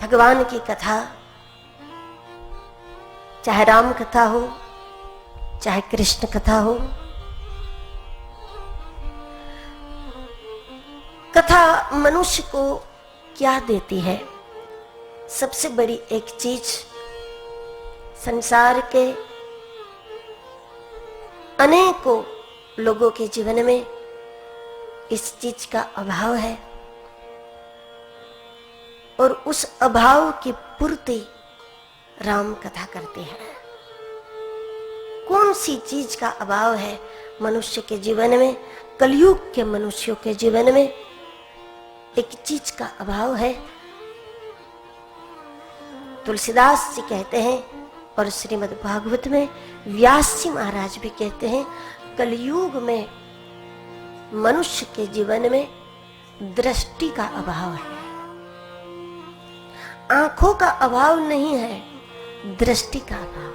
भगवान की कथा, चाहे राम कथा हो, चाहे कृष्ण कथा हो, कथा मनुष्य को क्या देती है? सबसे बड़ी एक चीज, संसार के अनेकों लोगों के जीवन में इस चीज का अभाव है और उस अभाव की पूर्ति राम कथा करती है। कौन सी चीज का अभाव है मनुष्य के जीवन में? कलयुग के मनुष्यों के जीवन में एक चीज का अभाव है। तुलसीदास जी कहते हैं और श्रीमद् भागवत में व्यास जी महाराज भी कहते हैं, कलयुग में मनुष्य के जीवन में दृष्टि का अभाव है। आंखों का अभाव नहीं है, दृष्टि का अभाव है।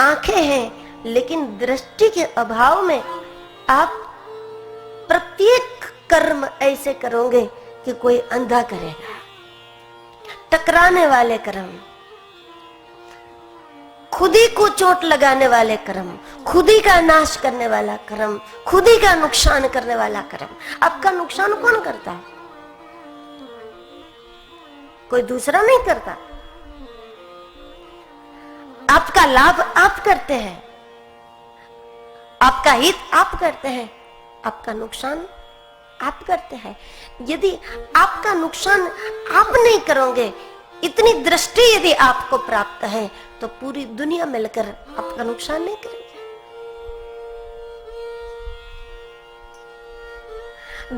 आंखें हैं लेकिन दृष्टि के अभाव में आप प्रत्येक कर्म ऐसे करोगे कि कोई अंधा करेगा। टकराने वाले कर्म, खुद ही को चोट लगाने वाले कर्म, खुद ही का नाश करने वाला कर्म, खुद ही का नुकसान करने वाला कर्म। आपका नुकसान कौन करता है? कोई दूसरा नहीं करता। आपका लाभ आप करते हैं, आपका हित आप करते हैं, आपका नुकसान आप करते हैं। यदि आपका नुकसान आप नहीं करोगे, इतनी दृष्टि यदि आपको प्राप्त है, तो पूरी दुनिया मिलकर आपका नुकसान नहीं करेगी।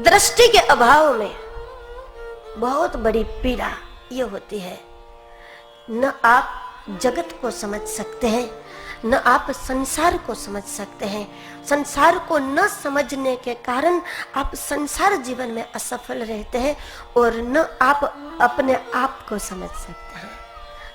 दृष्टि के अभाव में बहुत बड़ी पीड़ा ये होती है। न आप जगत को समझ सकते हैं, न आप संसार को समझ सकते हैं। संसार को न समझने के कारण आप संसार जीवन में असफल रहते हैं और न आप अपने आप को समझ सकते हैं।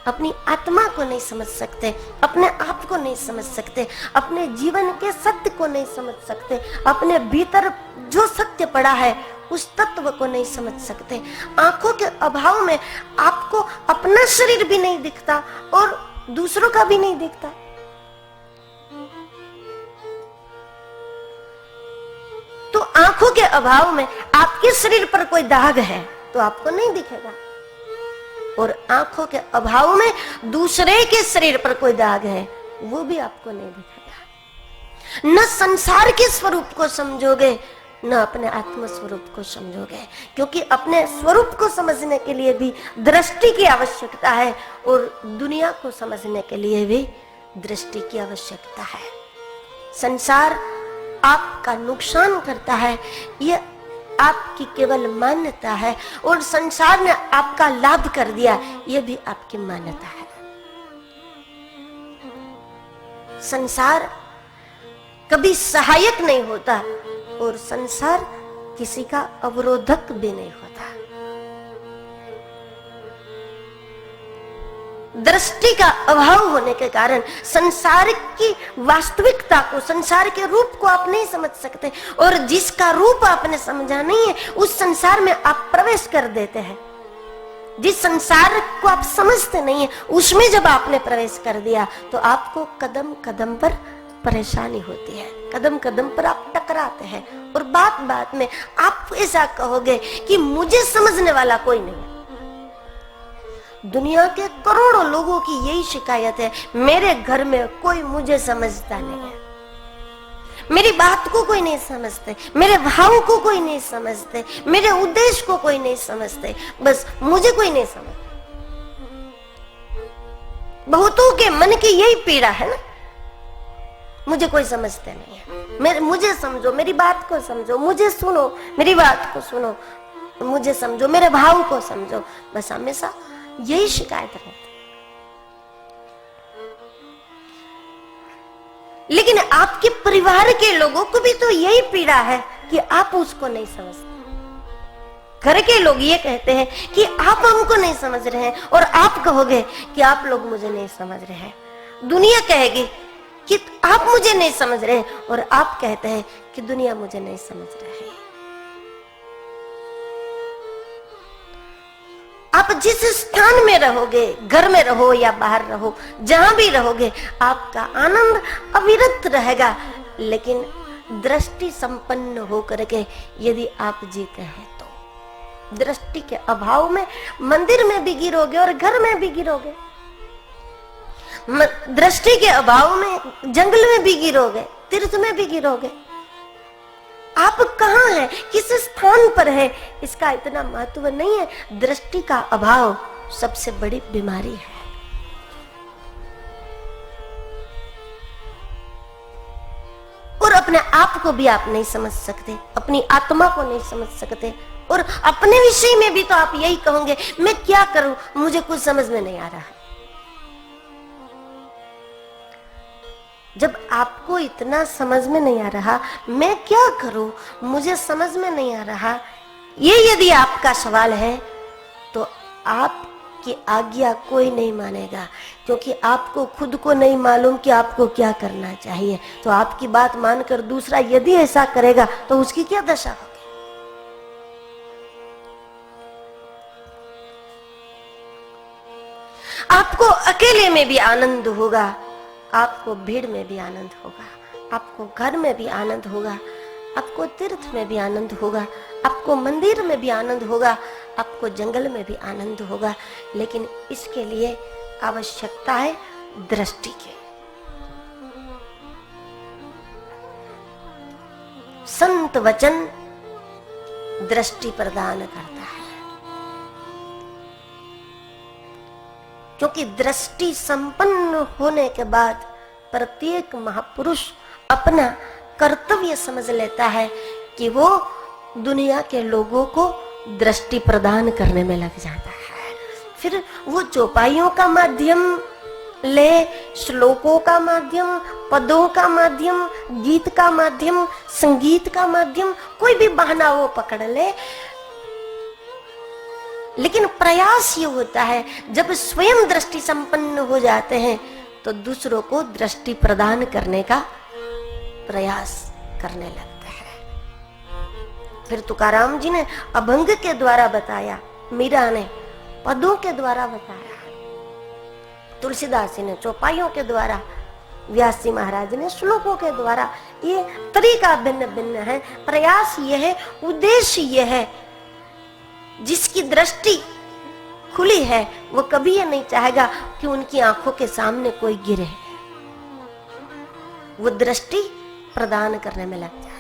अपनी आत्मा को नहीं समझ सकते, अपने आप को नहीं समझ सकते, अपने जीवन के सत्य को नहीं समझ सकते, अपने भीतर जो सत्य पड़ा है उस तत्व को नहीं समझ सकते। आंखों के अभाव में आपको अपना शरीर भी नहीं दिखता और दूसरों का भी नहीं दिखता। तो आंखों के अभाव में आपके शरीर पर कोई दाग है तो आपको नहीं दिखेगा, और आंखों के अभाव में दूसरे के शरीर पर कोई दाग है वो भी आपको नहीं दिखेगा। न संसार के स्वरूप को समझोगे, न अपने आत्म स्वरूप को समझोगे, क्योंकि अपने स्वरूप को समझने के लिए भी दृष्टि की आवश्यकता है और दुनिया को समझने के लिए भी दृष्टि की आवश्यकता है। संसार आपका नुकसान करता है, यह आपकी केवल मान्यता है, और संसार ने आपका लाभ कर दिया, यह भी आपकी मान्यता है। संसार कभी सहायक नहीं होता और संसार किसी का अवरोधक भी नहीं होता। दृष्टि का अभाव होने के कारण संसार की वास्तविकता को, संसार के रूप को आप नहीं समझ सकते, और जिसका रूप आपने समझा नहीं है उस संसार में आप प्रवेश कर देते हैं। जिस संसार को आप समझते नहीं है उसमें जब आपने प्रवेश कर दिया तो आपको कदम कदम पर परेशानी होती है, कदम कदम पर आप टकराते हैं, और बात बात में आप ऐसा कहोगे कि मुझे समझने वाला कोई नहीं। दुनिया के करोड़ों लोगों की यही शिकायत है, मेरे घर में कोई मुझे समझता नहीं है, मेरी बात को कोई नहीं समझते, मेरे भाव को कोई नहीं समझते, मेरे उद्देश्य को कोई नहीं समझते, बस मुझे कोई नहीं समझता। बहुतों के मन की यही पीड़ा है ना, मुझे कोई समझते नहीं है, मुझे समझो, मेरी बात को समझो, मुझे सुनो, मेरी बात को सुनो, मुझे समझो, मेरे भाव को समझो, बस हमेशा यही शिकायत रहती। लेकिन आपके परिवार के लोगों को भी तो यही पीड़ा है कि आप उसको नहीं समझते। घर के लोग ये कहते हैं कि आप हमको नहीं समझ रहे हैं, और आप कहोगे कि आप लोग मुझे नहीं समझ रहे हैं। दुनिया कहेगी कि आप मुझे नहीं समझ रहे हैं, और आप कहते हैं कि दुनिया मुझे नहीं समझ रही है। आप जिस स्थान में रहोगे, घर में रहो या बाहर रहो, जहां भी रहोगे, आपका आनंद अविरत रहेगा। लेकिन दृष्टि संपन्न होकर के यदि आप जीते हैं तो दृष्टि के अभाव में मंदिर में भी गिरोगे और घर में भी गिरोगे, दृष्टि के अभाव में जंगल में भी गिरोगे, तीर्थ में भी गिरोगे। आप कहां हैं, किस स्थान पर है, इसका इतना महत्व नहीं है। दृष्टि का अभाव सबसे बड़ी बीमारी है। और अपने आप को भी आप नहीं समझ सकते, अपनी आत्मा को नहीं समझ सकते, और अपने विषय में भी तो आप यही कहोगे, मैं क्या करूं, मुझे कुछ समझ में नहीं आ रहा है। जब आपको इतना समझ में नहीं आ रहा, मैं क्या करूं, मुझे समझ में नहीं आ रहा, ये यदि आपका सवाल है तो आपकी आज्ञा कोई नहीं मानेगा, क्योंकि आपको खुद को नहीं मालूम कि आपको क्या करना चाहिए। तो आपकी बात मानकर दूसरा यदि ऐसा करेगा तो उसकी क्या दशा होगी। आपको अकेले में भी आनंद होगा, आपको भीड़ में भी आनंद होगा, आपको घर में भी आनंद होगा, आपको तीर्थ में भी आनंद होगा, आपको मंदिर में भी आनंद होगा, आपको जंगल में भी आनंद होगा। लेकिन इसके लिए आवश्यकता है दृष्टि की। संत वचन दृष्टि प्रदान करता है, क्योंकि दृष्टि संपन्न होने के बाद प्रत्येक महापुरुष अपना कर्तव्य समझ लेता है कि वो दुनिया के लोगों को दृष्टि प्रदान करने में लग जाता है। फिर वो चौपाइयों का माध्यम ले, श्लोकों का माध्यम, पदों का माध्यम, गीत का माध्यम, संगीत का माध्यम, कोई भी बहाना वो पकड़ ले। लेकिन प्रयास ये होता है, जब स्वयं दृष्टि संपन्न हो जाते हैं तो दूसरों को दृष्टि प्रदान करने का प्रयास करने लगते हैं। फिर तुकाराम जी ने अभंग के द्वारा बताया, मीरा ने पदों के द्वारा बताया, तुलसीदास जी ने चौपाइयों के द्वारा, व्यास जी महाराज ने श्लोकों के द्वारा। ये तरीका भिन्न भिन्न है, प्रयास ये है, उद्देश्य ये है। जिसकी दृष्टि खुली है वो कभी ये नहीं चाहेगा कि उनकी आंखों के सामने कोई गिरे, वो दृष्टि प्रदान करने में लग जाए।